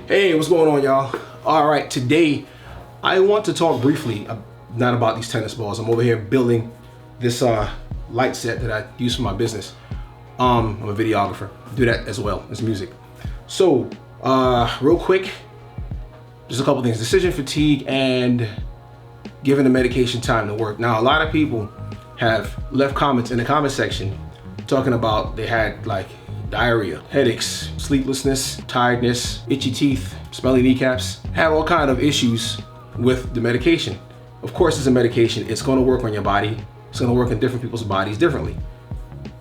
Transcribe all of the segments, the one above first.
Hey, what's going on, y'all? All right, today I want to talk briefly, not about these tennis balls. I'm over here building this light set that I use for my business. I'm a videographer, do that as well as music. So, real quick, just a couple things. Decision fatigue and giving the medication time to work. Now, a lot of people have left comments in the comment section talking about they had like diarrhea, headaches, sleeplessness, tiredness, itchy teeth, smelly kneecaps, had all kind of issues with the medication. Of course, it's a medication. It's going to work on your body. It's going to work in different people's bodies differently.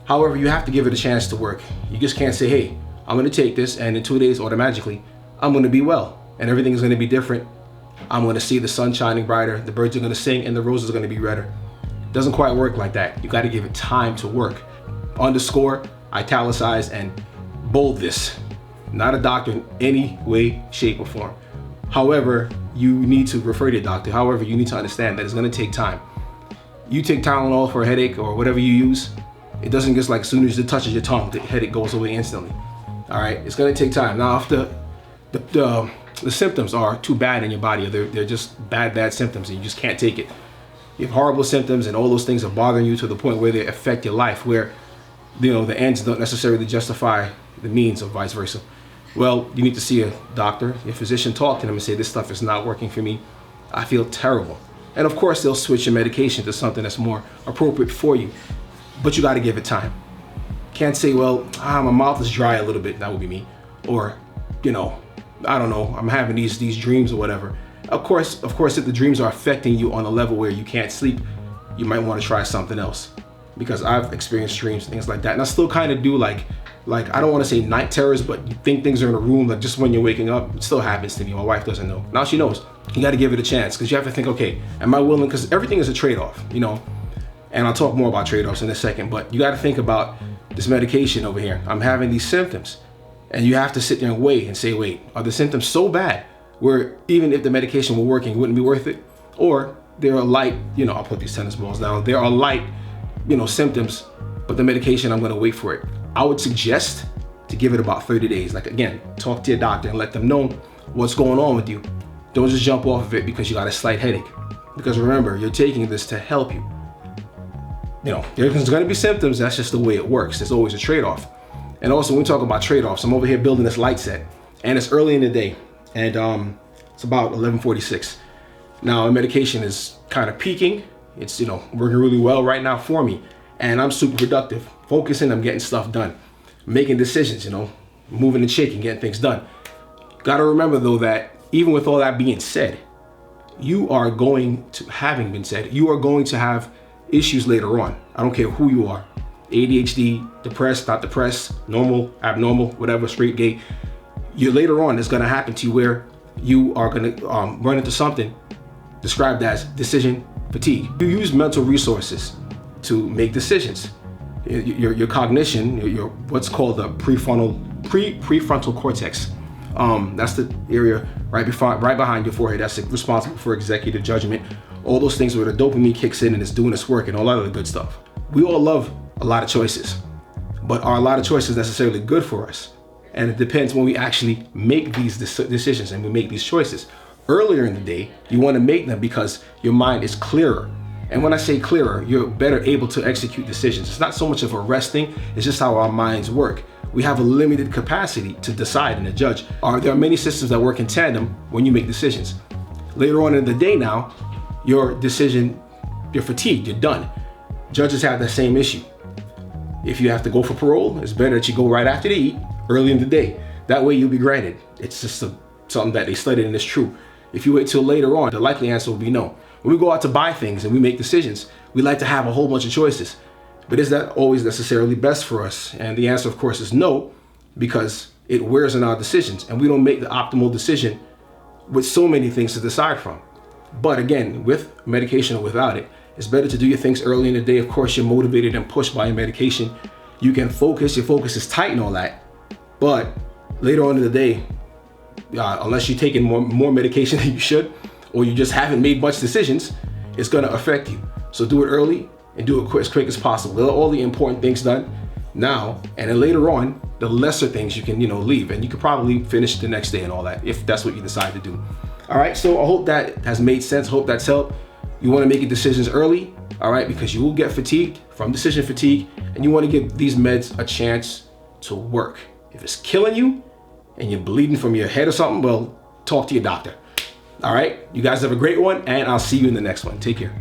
However, you have to give it a chance to work. You just can't say, hey, I'm going to take this and in 2 days automatically I'm going to be well and everything is going to be different. I'm going to see the sun shining brighter, the birds are going to sing, and the roses are going to be redder. It doesn't quite work like that. You got to give it time to work. Underscore, italicize, and bold this. Not a doctor in any way, shape, or form. However, you need to refer to your doctor. However, you need to understand that it's going to take time. You take Tylenol for a headache or whatever you use, it doesn't just like as soon as it touches your tongue, the headache goes away instantly. All right, it's going to take time. Now, if the symptoms are too bad in your body, or they're just bad symptoms, and you just can't take it. You have horrible symptoms, and all those things are bothering you to the point where they affect your life, where the ends don't necessarily justify the means, or vice versa. Well, you need to see a doctor, your physician, talk to them and say, this stuff is not working for me. I feel terrible. And of course, they'll switch your medication to something that's more appropriate for you, but you got to give it time. Can't say, well, my mouth is dry a little bit. That would be me. Or, I don't know, I'm having these dreams or whatever. Of course, if the dreams are affecting you on a level where you can't sleep, you might want to try something else. Because I've experienced dreams, things like that. And I still kind of do like I don't want to say night terrors, but you think things are in a room, like just when you're waking up. It still happens to me. My wife doesn't know. Now she knows. You got to give it a chance, because you have to think, okay, am I willing? Because everything is a trade-off, and I'll talk more about trade-offs in a second, but you got to think about this medication over here. I'm having these symptoms, and you have to sit there and wait and say, wait, are the symptoms so bad where even if the medication were working, it wouldn't be worth it? Or there are light, I'll put these tennis balls down. There are light, symptoms, but the medication, I'm going to wait for it. I would suggest to give it about 30 days. Like, again, talk to your doctor and let them know what's going on with you. Don't just jump off of it because you got a slight headache. Because remember, you're taking this to help you. There's going to be symptoms. That's just the way it works. There's always a trade-off. And also, when we talk about trade-offs, I'm over here building this light set, and it's early in the day, and it's about 11:46. Now, the medication is kind of peaking. It's working really well right now for me, and I'm super productive, focusing. I'm getting stuff done, making decisions. Moving and shaking, getting things done. Got to remember though that even with all that being said, you are going to have issues later on. I don't care who you are. ADHD, depressed, not depressed, normal, abnormal, whatever, straight, gay. Later on, it's going to happen to you where you are going to run into something described as decision fatigue. You use mental resources to make decisions. Your cognition, your what's called the prefrontal cortex. That's the area right behind your forehead. That's responsible for executive judgment. All those things where the dopamine kicks in and it's doing its work and all that other good stuff. We all love a lot of choices, but are a lot of choices necessarily good for us? And it depends when we actually make these decisions and we make these choices. Earlier in the day, you want to make them because your mind is clearer. And when I say clearer, you're better able to execute decisions. It's not so much of a resting, it's just how our minds work. We have a limited capacity to decide and to judge. There are many systems that work in tandem when you make decisions. Later on in the day now, you're fatigued, you're done. Judges have that same issue. If you have to go for parole, it's better that you go right after they eat, early in the day. That way you'll be granted. It's just something that they studied and it's true. If you wait till later on, the likely answer will be no. When we go out to buy things and we make decisions, we like to have a whole bunch of choices. But is that always necessarily best for us? And the answer, of course, is no, because it wears on our decisions and we don't make the optimal decision with so many things to decide from. But again, with medication or without it, it's better to do your things early in the day. Of course, you're motivated and pushed by your medication. You can focus, your focus is tight and all that. But later on in the day, unless you're taking more medication than you should, or you just haven't made much decisions, it's gonna affect you. So do it early and do it as quick as possible. Get all the important things done. now, and then later on, the lesser things you can, leave, and you could probably finish the next day and all that, if that's what you decide to do. All right, so I hope that has made sense. Hope that's helped. You want to make your decisions early, all right, because you will get fatigued from decision fatigue, and you want to give these meds a chance to work. If it's killing you and you're bleeding from your head or something, well, talk to your doctor. All right, you guys have a great one, and I'll see you in the next one. Take care.